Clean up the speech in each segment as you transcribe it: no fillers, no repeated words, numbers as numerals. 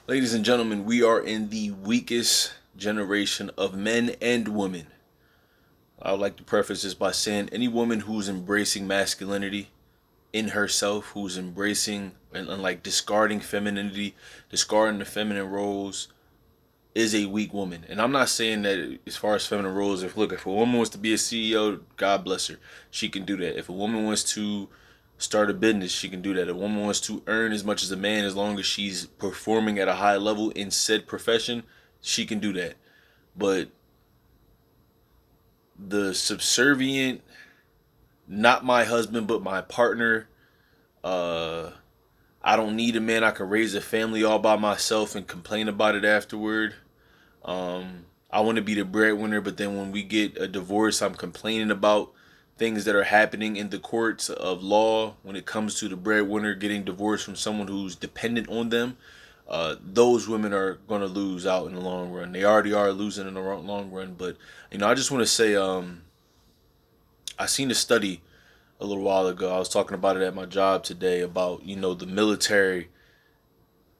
Ladies and gentlemen, we are in the weakest generation of men and women. I would like to preface this by saying any woman who's embracing masculinity in herself, who's embracing and like discarding femininity, discarding the feminine roles, is a weak woman. And I'm not saying that as far as feminine roles, if a woman wants to be a CEO, God bless her, she can do that. If a woman wants to start a business, she can do that. If a woman wants to earn as much as a man, as long as she's performing at a high level in said profession, she can do that. But the subservient, not my husband but my partner, uh I don't need a man, I can raise a family all by myself and complain about it afterward. I want to be the breadwinner, but then when we get a divorce, I'm complaining about things that are happening in the courts of law when it comes to the breadwinner getting divorced from someone who's dependent on them. Those women are going to lose out in the long run. They already are losing in the long run. But I just want to say, I seen a study a little while ago. I was talking about it at my job today about the military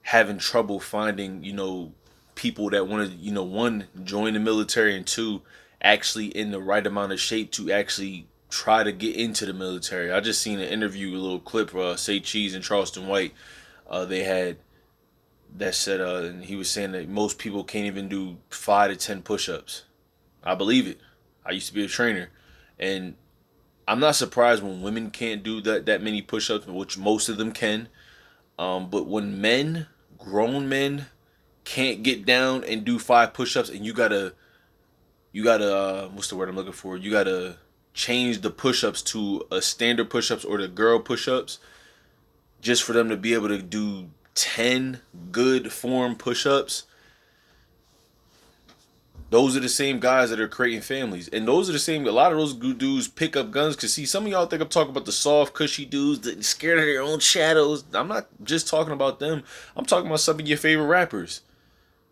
having trouble finding people that want to one, join the military, and two, actually in the right amount of shape to actually try to get into the military. I just seen an interview, a little clip, Say Cheese and Charleston White, they had that said, and he was saying that most people can't even do 5 to 10 push-ups. I believe it. I used to be a trainer, and I'm not surprised when women can't do that many push-ups, which most of them can. But when men, grown men, can't get down and do 5 push-ups, and you gotta what's the word I'm looking for? You gotta change the push-ups to a standard push-ups or the girl push-ups just for them to be able to do 10 good form push-ups. Those are the same guys that are creating families, and those are the same. A lot of those dudes pick up guns. Cause see, some of y'all think I'm talking about the soft, cushy dudes that scared of their own shadows. I'm not just talking about them. I'm talking about some of your favorite rappers.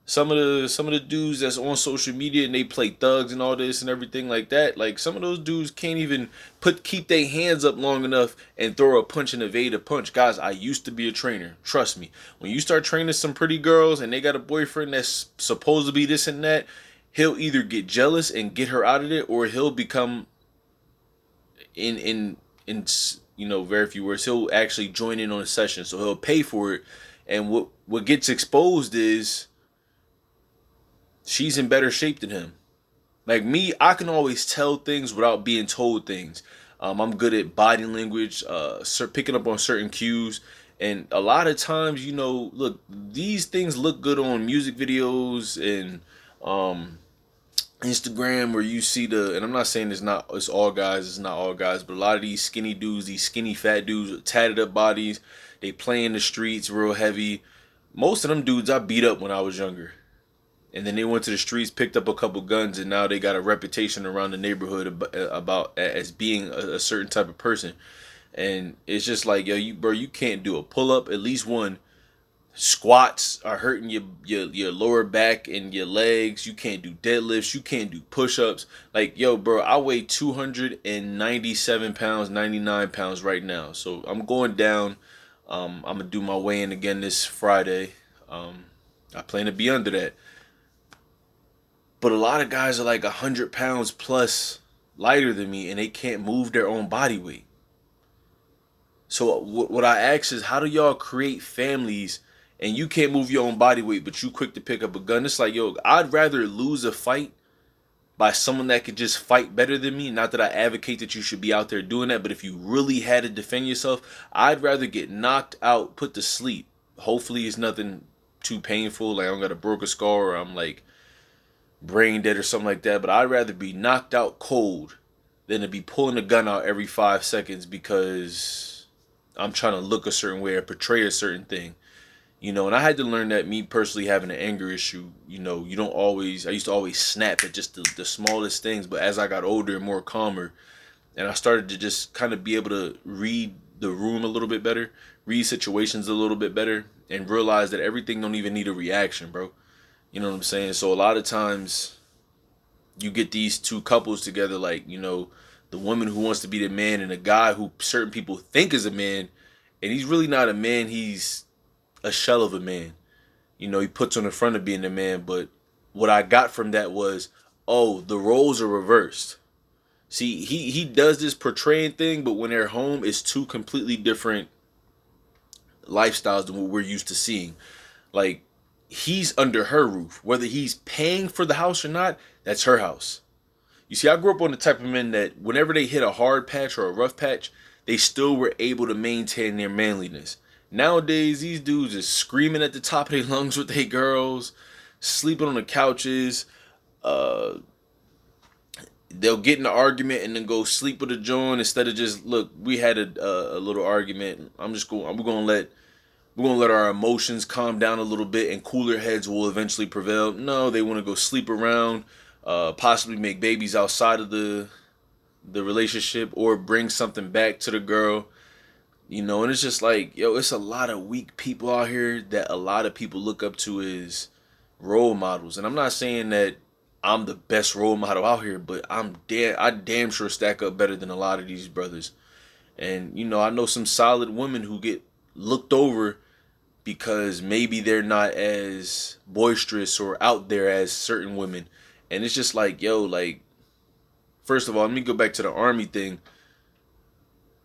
Some of the dudes that's on social media and they play thugs and all this and everything like that. Like some of those dudes can't even keep their hands up long enough and throw a punch and evade a punch. Guys, I used to be a trainer. Trust me. When you start training some pretty girls and they got a boyfriend that's supposed to be this and that, he'll either get jealous and get her out of it, or he'll become in very few words, he'll actually join in on a session. So he'll pay for it, and what gets exposed is she's in better shape than him. Like me, I can always tell things without being told things. I'm good at body language, picking up on certain cues, and a lot of times, look, these things look good on music videos and Instagram, where you see and I'm not saying it's all guys, it's not all guys, but a lot of these skinny dudes, these skinny fat dudes with tatted up bodies, they play in the streets real heavy. Most of them dudes I beat up when I was younger. And then they went to the streets, picked up a couple guns, and now they got a reputation around the neighborhood about as being a certain type of person. And it's just like, yo, you can't do a pull up, at least one. Squats are hurting your lower back and your legs. You can't do deadlifts. You can't do push ups. Like, yo, bro, I weigh 297 pounds, 99 pounds right now. So I'm going down. I'm gonna do my weigh in again this Friday. I plan to be under that. But a lot of guys are like 100 pounds plus lighter than me, and they can't move their own body weight. So what I ask is, how do y'all create families and you can't move your own body weight, but you quick to pick up a gun? It's like, yo, I'd rather lose a fight by someone that could just fight better than me. Not that I advocate that you should be out there doing that, but if you really had to defend yourself, I'd rather get knocked out, put to sleep. Hopefully it's nothing too painful, like I don't got a broken skull or I'm like brain dead or something like that, but I'd rather be knocked out cold than to be pulling a gun out every 5 seconds because I'm trying to look a certain way or portray a certain thing. And I had to learn that, me personally having an anger issue, you don't always, I used to always snap at just the smallest things, but as I got older and more calmer, and I started to just kind of be able to read the room a little bit better, read situations a little bit better, and realize that everything don't even need a reaction, bro. You know what I'm saying? So a lot of times you get these two couples together, like, the woman who wants to be the man and a guy who certain people think is a man, and he's really not a man, he's a shell of a man. You know, he puts on the front of being a man. But what I got from that was, oh, the roles are reversed. See, he does this portraying thing, but when they're home, it's two completely different lifestyles than what we're used to seeing. Like, he's under her roof. Whether he's paying for the house or not, that's her house. You see, I grew up on the type of men that whenever they hit a hard patch or a rough patch, they still were able to maintain their manliness. Nowadays, these dudes is screaming at the top of their lungs with their girls, sleeping on the couches. Uh, they'll get in an argument and then go sleep with a joint instead of just look. We had a little argument. I'm just going. We're gonna let our emotions calm down a little bit, and cooler heads will eventually prevail. No, they want to go sleep around, possibly make babies outside of the relationship, or bring something back to the girl. You know, and it's just like, yo, it's a lot of weak people out here that a lot of people look up to as role models. And I'm not saying that I'm the best role model out here, but I damn sure stack up better than a lot of these brothers. And you know, I know some solid women who get looked over because maybe they're not as boisterous or out there as certain women. And it's just like, yo, like, first of all, let me go back to the army thing.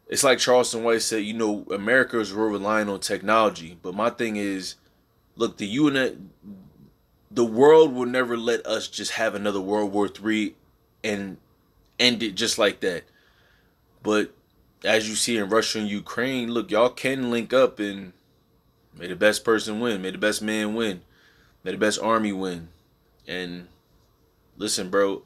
It's like Charleston White said, you know, America is real relying on technology. But my thing is, look, the world will never let us just have another World War III and end it just like that. But as you see in Russia and Ukraine, look, y'all can link up and may the best person win. May the best man win. May the best army win. And listen, bro,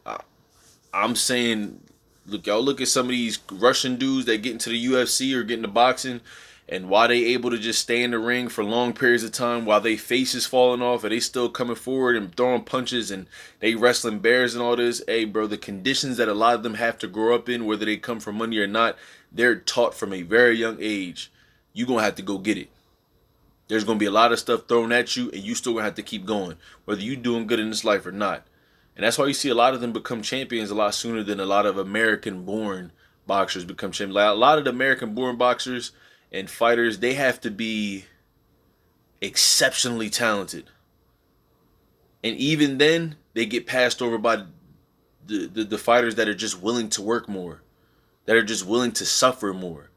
I'm saying, look, y'all look at some of these Russian dudes that get into the UFC or get into boxing, and why they able to just stay in the ring for long periods of time while they faces falling off and they still coming forward and throwing punches and they wrestling bears and all this. Hey, bro, the conditions that a lot of them have to grow up in, whether they come from money or not, they're taught from a very young age. You gonna have to go get it. There's going to be a lot of stuff thrown at you, and you still going to have to keep going, whether you doing good in this life or not. And that's why you see a lot of them become champions a lot sooner than a lot of American-born boxers become champions. Like, a lot of the American-born boxers and fighters, they have to be exceptionally talented. And even then, they get passed over by the fighters that are just willing to work more, that are just willing to suffer more.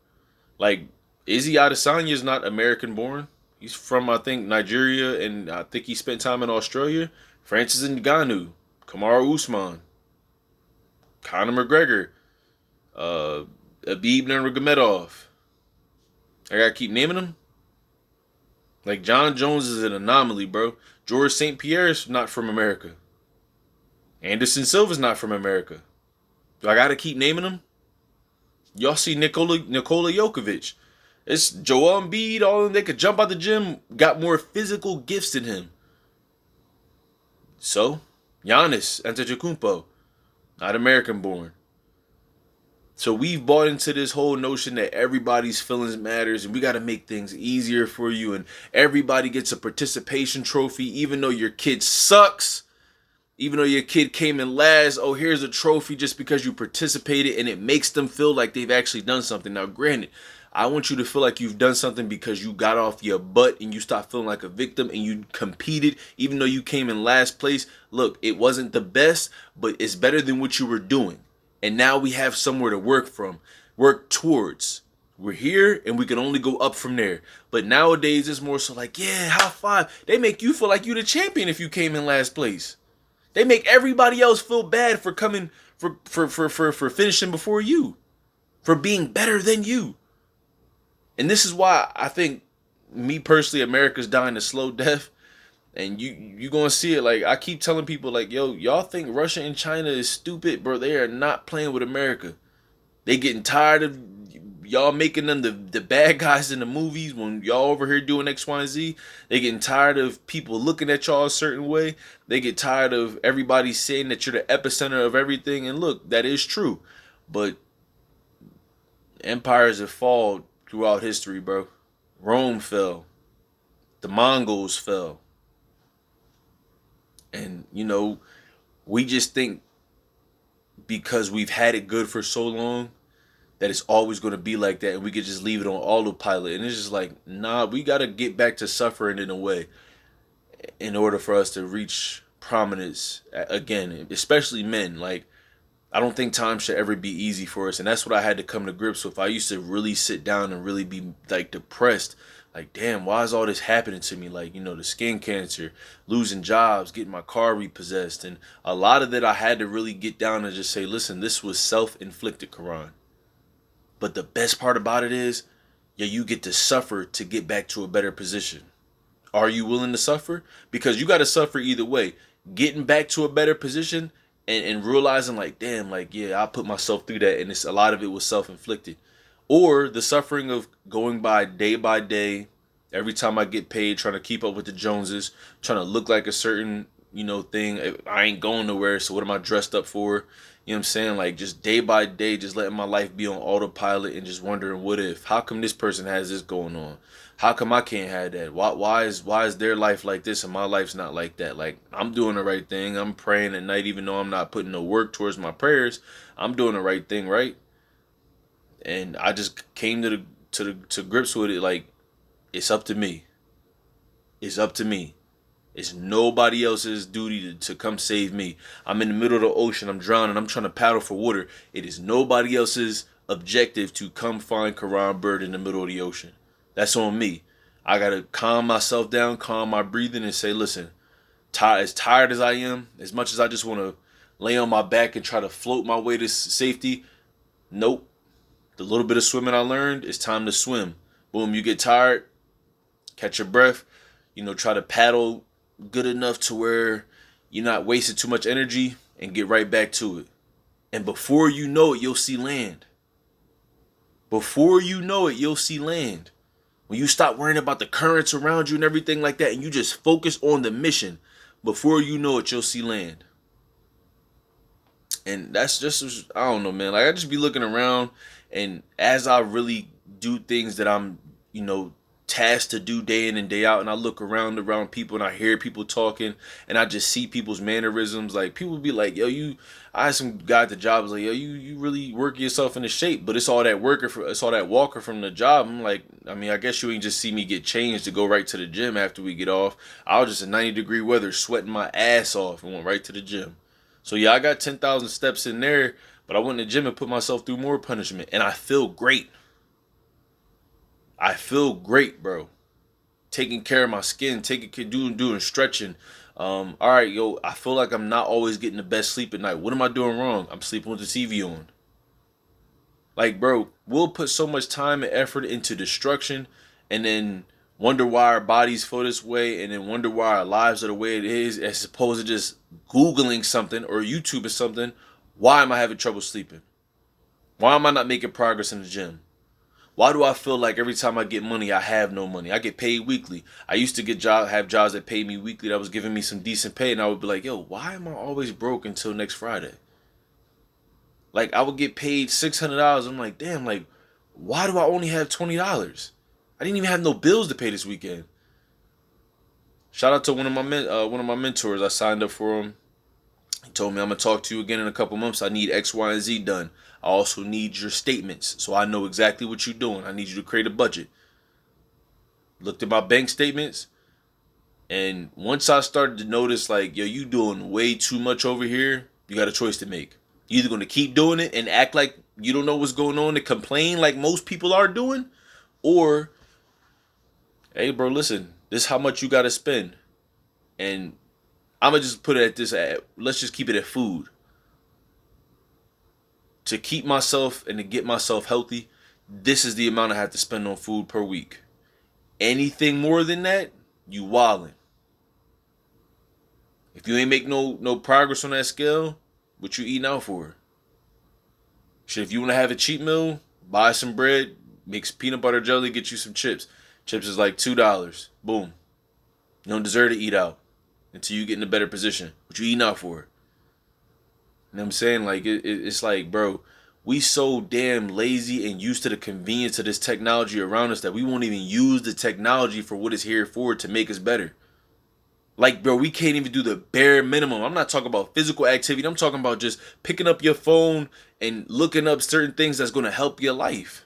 Like, Izzy Adesanya is not American-born. He's from, I think, Nigeria, and I think he spent time in Australia. Francis Ngannou, Kamaru Usman, Conor McGregor, Khabib Nurmagomedov. I gotta keep naming them. Like, John Jones is an anomaly, bro. George St. Pierre is not from America. Anderson Silva's not from America. Do I gotta keep naming them? Y'all see Nikola Jokovic. It's Joel Embiid, all of them, they could jump out the gym, got more physical gifts than him. So, Giannis Antetokounmpo, not American born. So we've bought into this whole notion that everybody's feelings matters and we got to make things easier for you and everybody gets a participation trophy even though your kid sucks. Even though your kid came in last, oh, here's a trophy just because you participated, and it makes them feel like they've actually done something. Now, granted, I want you to feel like you've done something because you got off your butt and you stopped feeling like a victim and you competed even though you came in last place. Look, it wasn't the best, but it's better than what you were doing. And now we have somewhere to work towards. We're here and we can only go up from there. But nowadays it's more so like, yeah, high five. They make you feel like you're the champion if you came in last place. They make everybody else feel bad for coming for finishing before you, for being better than you. And this is why I think, me personally, America's dying a slow death. And you gonna see it. Like, I keep telling people, like, yo, y'all think Russia and China is stupid, bro. They are not playing with America. They getting tired of y'all making them the bad guys in the movies when y'all over here doing X, Y, and Z. They getting tired of people looking at y'all a certain way. They get tired of everybody saying that you're the epicenter of everything. And look, that is true. But empires have fallen throughout history, bro. Rome fell. The Mongols fell. And, you know, we just think because we've had it good for so long that it's always going to be like that and we could just leave it on autopilot. And it's just like, nah, we got to get back to suffering in a way. in order for us to reach prominence again, especially men. Like, I don't think time should ever be easy for us, and that's what I had to come to grips with. I used to really sit down and really be like depressed, like, damn, why is all this happening to me? Like, the skin cancer, losing jobs, getting my car repossessed, and a lot of that I had to really get down and just say, listen, this was self-inflicted, Quran. But the best part about it is, yeah, you get to suffer to get back to a better position. Are you willing to suffer? Because you got to suffer either way. Getting back to a better position and realizing, like, damn, like, yeah, I put myself through that, and it's a lot of it was self-inflicted. Or the suffering of going by day, every time I get paid, trying to keep up with the Joneses, trying to look like a certain, thing. I ain't going nowhere, so what am I dressed up for? You know what I'm saying? Like, just day by day, just letting my life be on autopilot and just wondering, what if? How come this person has this going on? How come I can't have that? Why is their life like this and my life's not like that? Like, I'm doing the right thing. I'm praying at night, even though I'm not putting no work towards my prayers. I'm doing the right thing, right? And I just came to grips with it. Like, it's up to me. It's up to me. It's nobody else's duty to come save me. I'm in the middle of the ocean. I'm drowning. I'm trying to paddle for water. It is nobody else's objective to come find Quran Bird in the middle of the ocean. That's on me. I got to calm myself down, calm my breathing, and say, listen, as tired as I am, as much as I just want to lay on my back and try to float my way to safety, nope. The little bit of swimming I learned, it's time to swim. Boom, you get tired, catch your breath, try to paddle good enough to where you're not wasting too much energy and get right back to it. And before you know it, you'll see land. Before you know it, you'll see land. When you stop worrying about the currents around you and everything like that, and you just focus on the mission, before you know it, you'll see land. And that's just, I don't know, man. Like, I just be looking around, and as I really do things that I'm, tasked to do day in and day out, and I look around people and I hear people talking, and I just see people's mannerisms. Like, people be like, yo, I had some guy at the job was like, yo, you really work yourself into shape, but it's all that walker from the job. I'm like, I mean, I guess you ain't just see me get changed to go right to the gym after we get off. I was just in 90-degree weather, sweating my ass off, and went right to the gym. So yeah, I got 10,000 steps in there, but I went to the gym and put myself through more punishment, and I feel great. I feel great, bro. Taking care of my skin, doing stretching. All right, yo, I feel like I'm not always getting the best sleep at night. What am I doing wrong? I'm sleeping with the TV on. Like, bro, we'll put so much time and effort into destruction, and then wonder why our bodies feel this way, and then wonder why our lives are the way it is, as opposed to just Googling something or YouTubing something. Why am I having trouble sleeping? Why am I not making progress in the gym? Why do I feel like every time I get money, I have no money? I get paid weekly. I used to have jobs that paid me weekly that was giving me some decent pay, and I would be like, yo, why am I always broke until next Friday? Like, I would get paid $600. I'm like, damn, like, why do I only have $20? I didn't even have no bills to pay this weekend. Shout out to one of my mentors. I signed up for him. He told me, I'm gonna talk to you again in a couple months. I need X, Y, and Z done. I also need your statements so I know exactly what you're doing. I need you to create a budget. Looked at my bank statements, and once I started to notice, like, yo, you doing way too much over here, you got a choice to make. You're either gonna keep doing it and act like you don't know what's going on and complain like most people are doing, or, hey, bro, listen, this is how much you gotta spend, and I'm gonna just put it at this. Let's just keep it at food. To keep myself and to get myself healthy, this is the amount I have to spend on food per week. Anything more than that, you wildin'. If you ain't make no progress on that scale, what you eating out for? Shit, if you want to have a cheat meal, buy some bread, mix peanut butter jelly, get you some chips. Chips is like $2. Boom. You don't deserve to eat out until you get in a better position. What you eating out for? You know what I'm saying? Like, it's like, bro, we so damn lazy and used to the convenience of this technology around us that we won't even use the technology for what it's here for, to make us better. Like, bro, we can't even do the bare minimum. I'm not talking about physical activity. I'm talking about just picking up your phone and looking up certain things that's going to help your life.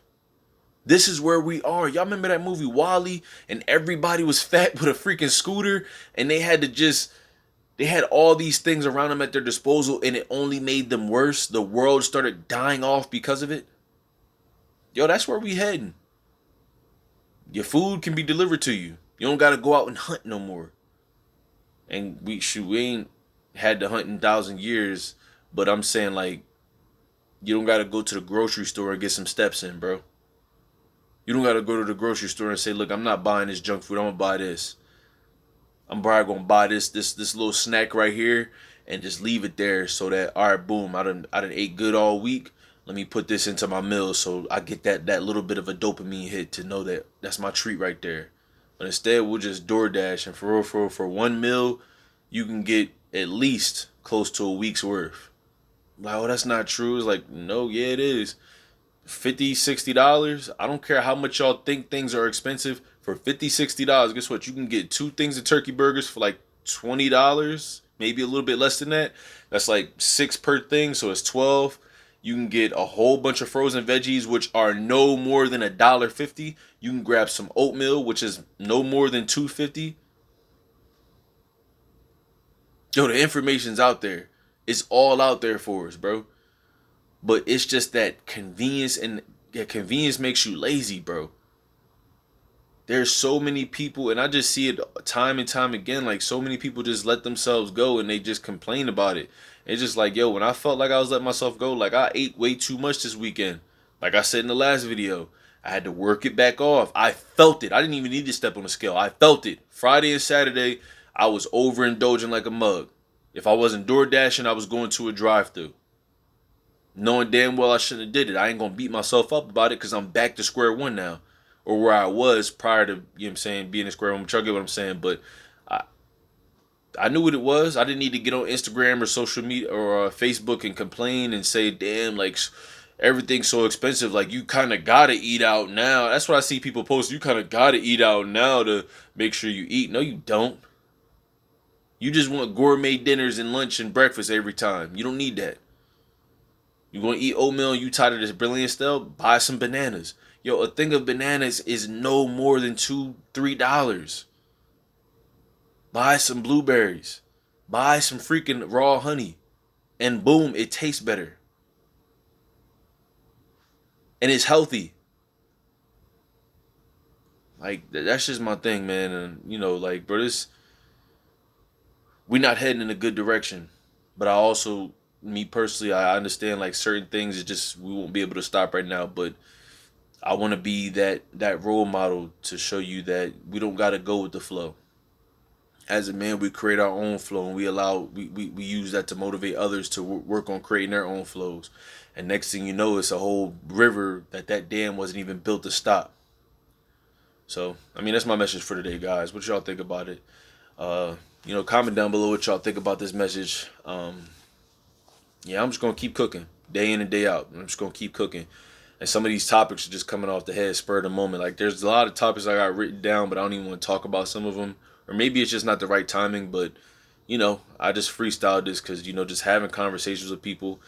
This is where we are. Y'all remember that movie Wall-E, and everybody was fat with a freaking scooter, and they had all these things around them at their disposal, and it only made them worse. The world started dying off because of it. Yo, that's where we heading. Your food can be delivered to you. You don't gotta go out and hunt no more. And we ain't had to hunt in 1,000 years, but I'm saying like you don't gotta go to the grocery store and get some steps in, bro. You don't gotta go to the grocery store and say, look, I'm not buying this junk food. I'm gonna buy this. I'm probably gonna buy this little snack right here and just leave it there so that all right, boom, I done ate good all week. Let me put this into my meal so I get that little bit of a dopamine hit to know that that's my treat right there. But instead, we'll just DoorDash, and for real, for one meal, you can get at least close to a week's worth. Like, oh, that's not true. It's like, no, yeah, it is. $50, $60. I don't care how much y'all think things are expensive. For $50, $60, guess what? You can get 2 things of turkey burgers for like $20, maybe a little bit less than that. That's like 6 per thing, so it's 12. You can get a whole bunch of frozen veggies, which are no more than $1.50. You can grab some oatmeal, which is no more than $2.50. Yo, the information's out there. It's all out there for us, bro. But it's just that convenience, and yeah, convenience makes you lazy, bro. There's so many people, and I just see it time and time again. Like, so many people just let themselves go and they just complain about it. It's just like, yo, when I felt like I was letting myself go, like I ate way too much this weekend. Like I said in the last video, I had to work it back off. I felt it. I didn't even need to step on the scale. I felt it. Friday and Saturday, I was overindulging like a mug. If I wasn't door dashing, I was going to a drive-thru, knowing damn well I shouldn't have did it. I ain't gonna beat myself up about it because I'm back to square one now, or where I was prior to, you know what I'm saying, being in square one. I'm trying to get what I'm saying, but I I knew what it was. I didn't need to get on Instagram or social media or Facebook and complain and say, damn, like everything's so expensive. Like you kind of gotta eat out now. That's what I see people post. You kind of gotta eat out now to make sure you eat. No, you don't. You just want gourmet dinners and lunch and breakfast every time. You don't need that. You want to eat oatmeal and you tired of this brilliant stuff? Buy some bananas. Yo, a thing of bananas is no more than $2, $3. Buy some blueberries. Buy some freaking raw honey. And boom, it tastes better. And it's healthy. Like, that's just my thing, man. And, you know, like, bro, we're not heading in a good direction. But I also, me personally, I understand, like, certain things, it just, we won't be able to stop right now. But I want to be that role model to show you that we don't got to go with the flow. As a man, we create our own flow, and we use that to motivate others to work on creating their own flows. And next thing you know, it's a whole river that dam wasn't even built to stop. So, I mean, that's my message for today, guys. What y'all think about it? Comment down below what y'all think about this message. Yeah, I'm just gonna keep cooking day in and day out. I'm just gonna keep cooking. And some of these topics are just coming off the head, spur of the moment. Like, there's a lot of topics I got written down, but I don't even want to talk about some of them. Or maybe it's just not the right timing, but, I just freestyled this because, just having conversations with people.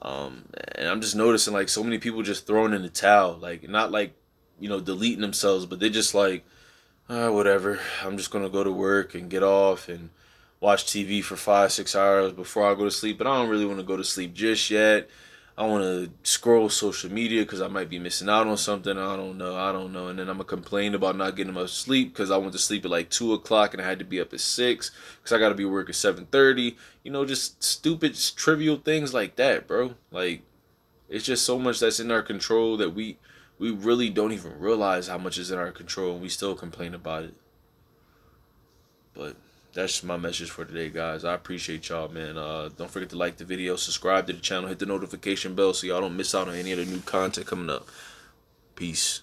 And I'm just noticing, like, so many people just throwing in the towel. Like, not like, deleting themselves, but they're just like, whatever. I'm just going to go to work and get off and watch TV for 5-6 hours before I go to sleep. But I don't really want to go to sleep just yet. I want to scroll social media because I might be missing out on something. I don't know. And then I'm going to complain about not getting enough sleep because I went to sleep at like 2 o'clock and I had to be up at 6 because I got to be work at 7:30. Just stupid, trivial things like that, bro. Like, it's just so much that's in our control that we really don't even realize how much is in our control, and we still complain about it. But that's my message for today, guys. I appreciate y'all, man. Don't forget to like the video, subscribe to the channel, hit the notification bell so y'all don't miss out on any of the new content coming up. Peace.